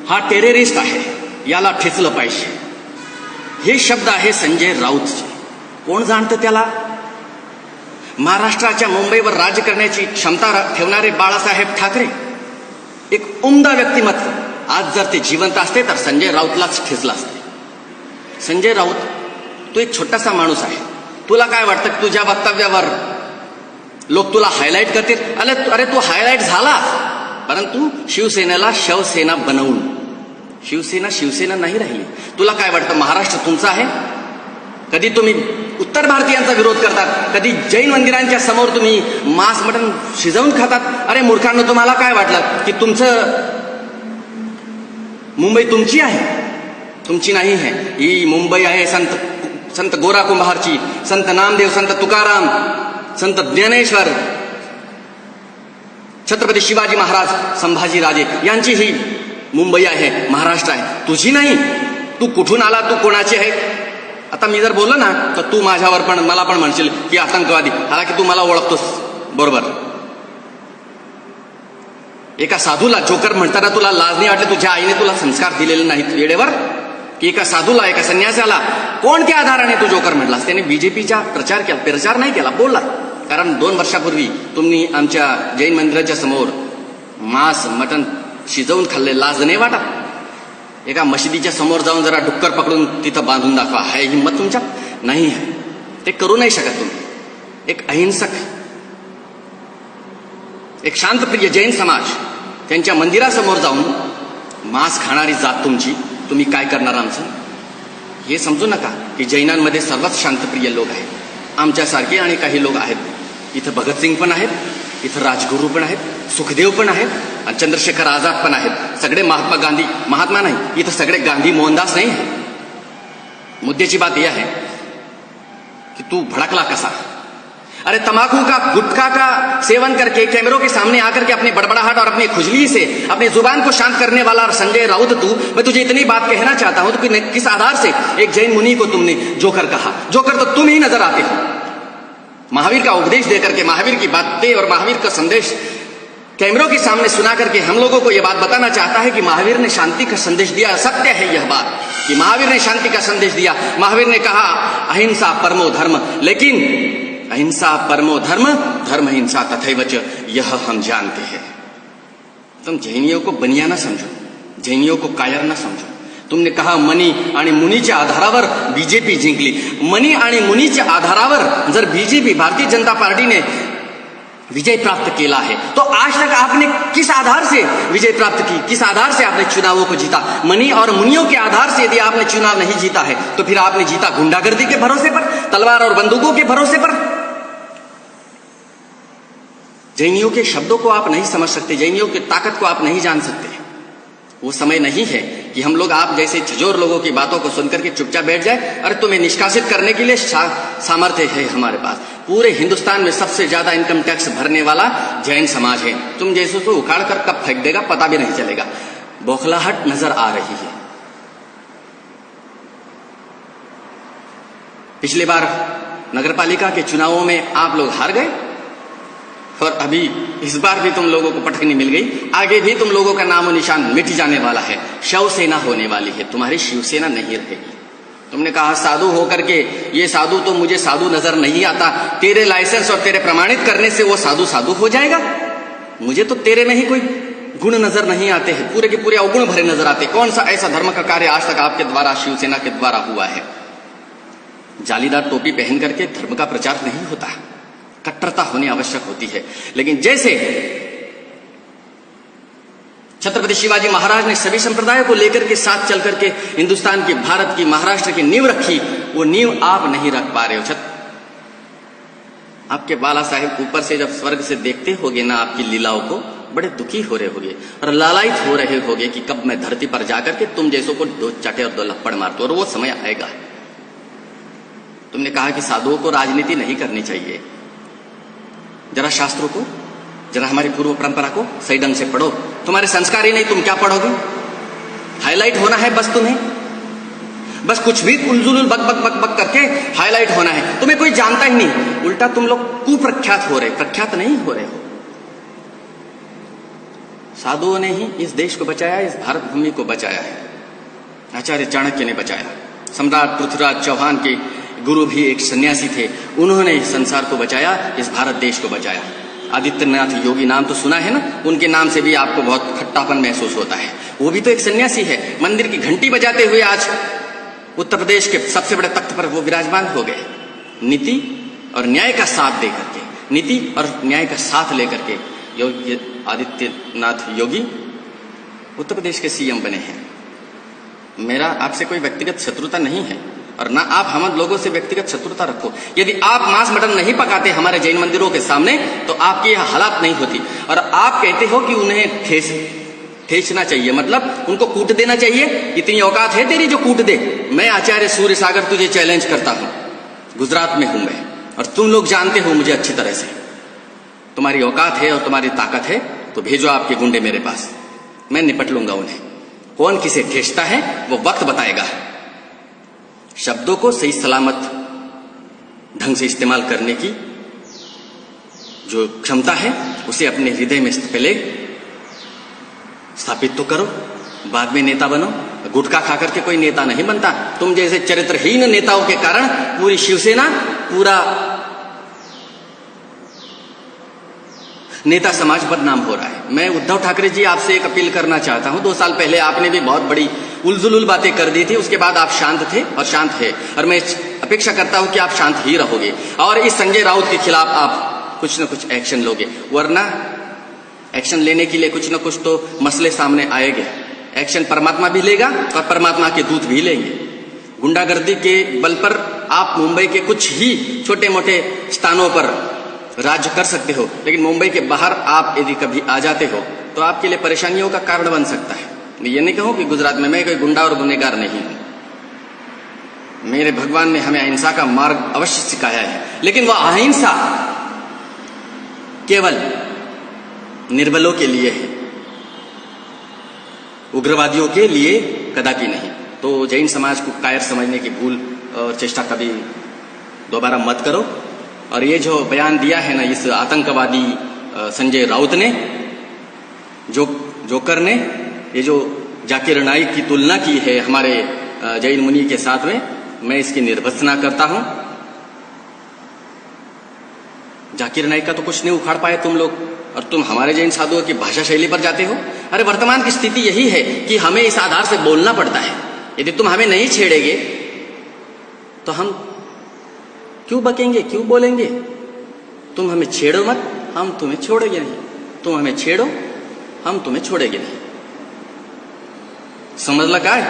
हा टेररिस्ट आहे, याला ठेचलं पाहिजे. हे शब्द आहे संजय राऊतचे. कोण जाणतं त्याला? महाराष्ट्राच्या मुंबईवर राज्य करण्याची क्षमता ठेवणारे बाळासाहेब ठाकरे, एक उमदा व्यक्तिमत्व. आज जर ते जिवंत असते तर संजय राऊतलाच ठेचलं असते. संजय राऊत, तू एक छोटासा माणूस आहे. तुला काय वाटतं तुझ्या वक्तव्यावर लोक तुला हायलाइट करतील? अरे तू हायलाइट झाला, परंतु शिवसेनेला शवसेना बनवून शिवसेना नाही राहिली. तुला काय वाटतं महाराष्ट्र तुमचा आहे? कधी तुम्ही उत्तर भारतीयांचा विरोध करतात, कधी जैन मंदिरांच्या समोर तुम्ही मांस मटण शिजवून खातात. अरे मूर्खांनो, तुम्हाला काय वाटलं की मुंबई तुमची आहे? तुमची नाही आहे. ही मुंबई आहे संत गोरा कुंभारची, संत नामदेव, संत तुकाराम, संत ज्ञानेश्वर, छत्रपती शिवाजी महाराज, संभाजी राजे यांची ही मुंबई आहे, महाराष्ट्र आहे, तुझी नाही. तू कुठून आला, तू कोणाची आहे? आता मी जर बोललो ना तर तू माझ्यावर पण मला पण म्हणशील की आतंकवादी. हालाकी तू मला ओळखतोस बरोबर. एका साधूला जोकर म्हणताना तुला लाज नाही वाटली? तुझ्या आईने तुला संस्कार दिलेले नाहीत वेळेवर? की एका साधूला, एका संन्यासाला कोणत्या आधाराने तू जोकर म्हटलास? त्याने बीजेपीचा प्रचार नाही केला, बोलला. कारण 2 वर्षापूर्वी तुम्ही आमच्या जैन मंदिराच्या समोर मांस मटण शिजवून खाल्ले, लाज नाही वाटत? एका मशिदीच्या समोर जाऊन जरा डुक्कर पकडून तिथं बांधून दाखवा, हाय हिंमत तुमच्या? नाही आहे, ते करू नाही शकत तुम्ही. एक अहिंसक, एक शांतप्रिय जैन समाज, त्यांच्या मंदिरासमोर जाऊन मांस खाणारी जात तुमची, तुम्ही काय करणार आमचं? हे समजू नका की जैनांमध्ये सर्वच शांतप्रिय लोक आहेत, आमच्यासारखे आणि काही लोक आहेत. इथं भगतसिंग पण आहेत, इथं राजगुरू पण आहेत, सुखदेव पण आहेत आणि चंद्रशेखर आझाद पण आहेत. सगळे महात्मा नाही, इथं सगळे गांधी मोहनदास नाही है. मुद्द्याची बात यह है कि तू भड़कला कसा? अरे तंबाकू का, गुटखा का सेवन करके कैमरों के सामने आकर के अपनी बड़बड़ाहट और अपनी खुजली से अपनी जुबान को शांत करने वाला संजय राउत तू, मैं तुझे इतनी बात कहना चाहता हूं तो किस आधार से एक जैन मुनि को तुमने जोकर कहा? जोकर तो तुम ही नजर आते हो. महावीर का उपदेश देकर के, महावीर की बातें और महावीर का संदेश कैमरों के सामने सुना करके हम लोगों को यह बात बताना चाहता है कि महावीर ने शांति का संदेश दिया. सत्य है यह बात कि महावीर ने शांति का संदेश दिया. महावीर ने कहा अहिंसा परमो धर्म, लेकिन अहिंसा परमो धर्म, धर्म हिंसा तथैवच, यह हम जानते हैं. तुम जैनियों को बनिया ना समझो, जैनियों को कायर ना समझो. तुमने कहा मनी आणि मुनीच्या आधारावर बीजेपी जिंकली. मनी आणि मुनीच्या आधारावर जर बीजेपी, भारतीय जनता पार्टी ने विजय प्राप्त केला है तो आज तक आपने किस आधार से विजय प्राप्त की? किस आधार से आपने चुनावों को जीता? मनी और मुनियों के आधार से यदि आपने चुनाव नहीं जीता है तो फिर आपने जीता गुंडागर्दी के भरोसे पर, तलवार और बंदूकों के भरोसे पर. जैनियों के शब्दों को आप नहीं समझ सकते, जैनियों की ताकत को आप नहीं जान सकते. वो समय नहीं है कि हम लोग आप जैसे झजोर लोगों की बातों को सुनकर के चुपचाप बैठ जाए. अरे तुम्हें निष्कासित करने के लिए सामर्थ्य है हमारे पास. पूरे हिंदुस्तान में सबसे ज्यादा इनकम टैक्स भरने वाला जैन समाज है. तुम जैसों को उखाड़ कर कब फेंक देगा पता भी नहीं चलेगा. बौखलाहट नजर आ रही है. पिछली बार नगरपालिका के चुनावों में आप लोग हार गए और अभी इस बार भी तुम लोगों को पटकनी मिल गई. आगे भी तुम लोगों का नामो निशान मिट जाने वाला है. शवसेना होने वाली है, तुम्हारी शिवसेना नहीं रहेगी. तुमने कहा साधु होकर के, ये साधु तो मुझे साधु नजर नहीं आता. तेरे लाइसेंस और तेरे प्रमाणित करने से वो साधु साधु हो जाएगा? मुझे तो तेरे में ही कोई गुण नजर नहीं आते हैं, पूरे के पूरे अवगुण भरे नजर आते. कौन सा ऐसा धर्म का कार्य आज तक आपके द्वारा, शिवसेना के द्वारा हुआ है? जालीदार टोपी पहन करके धर्म का प्रचार नहीं होता, कट्टरता होनी आवश्यक होती है. लेकिन जैसे छत्रपति शिवाजी महाराज ने सभी संप्रदायों को लेकर के साथ चल करके हिंदुस्तान की, भारत की, महाराष्ट्र की नींव रखी, वो नींव आप नहीं रख पा रहे हो. आपके बाला साहेब ऊपर से जब स्वर्ग से देखते होगे ना आपकी लीलाओं को, बड़े दुखी हो रहे होगे और लालायित हो रहे होगे कि कब मैं धरती पर जाकर के तुम जैसों को 2 चाटे और 2 लप्पड़ मार दूं. और वो समय आएगा. तुमने कहा कि साधुओं को राजनीति नहीं करनी चाहिए. जरा शास्त्रों को, जरा हमारी पूर्व परंपरा को सही ढंग से पढ़ो. तुम्हारे संस्कार ही नहीं, तुम क्या पढ़ोगे? हाईलाइट होना है बस तुम्हें, बस कुछ भी उलझुल बक बक बक बक करके हाईलाइट होना है. तुम्हें कोई जानता ही नहीं, उल्टा तुम लोग कुप्रख्यात हो रहे, प्रख्यात नहीं हो रहे हो. साधुओं ने ही इस देश को बचाया, इस भारत भूमि को बचाया है। आचार्य चाणक्य ने बचाया, सम्राट पृथ्वीराज चौहान के गुरु भी एक सन्यासी थे, उन्होंने इस संसार को बचाया, इस भारत देश को बचाया। आदित्यनाथ योगी नाम तो सुना है ना, उनके नाम से भी आपको बहुत खट्टापन महसूस होता है। वो भी तो एक सन्यासी है। मंदिर की घंटी बजाते हुए आज उत्तर प्रदेश के सबसे बड़े तख्त पर वो विराजमान हो गए। नीति और न्याय का साथ दे करके, नीति और न्याय का साथ लेकर के योगी आदित्यनाथ योगी उत्तर प्रदेश के सीएम बने हैं। मेरा आपसे कोई व्यक्तिगत शत्रुता नहीं है और ना आप हम लोगों से व्यक्तिगत शत्रुता रखो। यदि आप मांस मटन नहीं पकाते हमारे जैन मंदिरों के सामने तो आपकी यह हालात नहीं होती। और आप कहते हो कि उन्हें ठेसना चाहिए, मतलब उनको कूट देना चाहिए। इतनी औकात है तेरी जो कूट दे? मैं आचार्य सूर्य सागर तुझे चैलेंज करता हूं। गुजरात में हूं मैं और तुम लोग जानते हो मुझे अच्छी तरह से। तुम्हारी औकात है और तुम्हारी ताकत है तो भेजो आपके गुंडे मेरे पास, मैं निपट लूंगा उन्हें। कौन किसे ठेसता है वो वक्त बताएगा। शब्दों को सही सलामत ढंग से इस्तेमाल करने की जो क्षमता है उसे अपने हृदय में पहले स्थापित तो करो, बाद में नेता बनो। गुटखा खा करके कोई नेता नहीं बनता। तुम जैसे चरित्रहीन नेताओं के कारण पूरी शिवसेना, पूरा नेता समाज बदनाम हो रहा है। मैं उद्धव ठाकरे जी आपसे एक अपील करना चाहता हूं। 2 साल पहले आपने भी बहुत बड़ी उलझुल बातें कर दी थी, उसके बाद आप शांत थे और शांत है, और मैं अपेक्षा करता हूं कि आप शांत ही रहोगे और इस संजय राउत के खिलाफ आप कुछ न कुछ एक्शन लोगे। वरना एक्शन लेने के लिए कुछ न कुछ तो मसले सामने आएंगे। एक्शन परमात्मा भी लेगा और परमात्मा के दूत भी लेंगे। गुंडागर्दी के बल पर आप मुंबई के कुछ ही छोटे मोटे स्थानों पर राज्य कर सकते हो, लेकिन मुंबई के बाहर आप यदि कभी आ जाते हो तो आपके लिए परेशानियों का कारण बन सकता है। मैं ये नहीं कहूं कि गुजरात में मैं कोई गुंडा और गुनहगार नहीं हूं। मेरे भगवान ने हमें अहिंसा का मार्ग अवश्य सिखाया है, लेकिन वह अहिंसा केवल निर्बलों के लिए है, उग्रवादियों के लिए कदापि नहीं। तो जैन समाज को कायर समझने की भूल और चेष्टा कभी दोबारा मत करो। और ये जो बयान दिया है ना इस आतंकवादी संजय राउत ने, जोकर ने, ये जो जाकिर नाइक की तुलना की है हमारे जैन मुनि के साथ में, मैं इसकी निर्भत्सना करता हूं। जाकिर नाइक का तो कुछ नहीं उखाड़ पाए तुम लोग, और तुम हमारे जैन साधुओं की भाषा शैली पर जाते हो। अरे वर्तमान की स्थिति यही है कि हमें इस आधार से बोलना पड़ता है। यदि तुम हमें नहीं छेड़ेगे तो हम क्यों बकेंगे, क्यों बोलेंगे? तुम हमें छेड़ो मत, हम तुम्हें छोड़ेंगे नहीं। तुम हमें छेड़ो, हम तुम्हें छोड़ेंगे नहीं। समझ लगा है?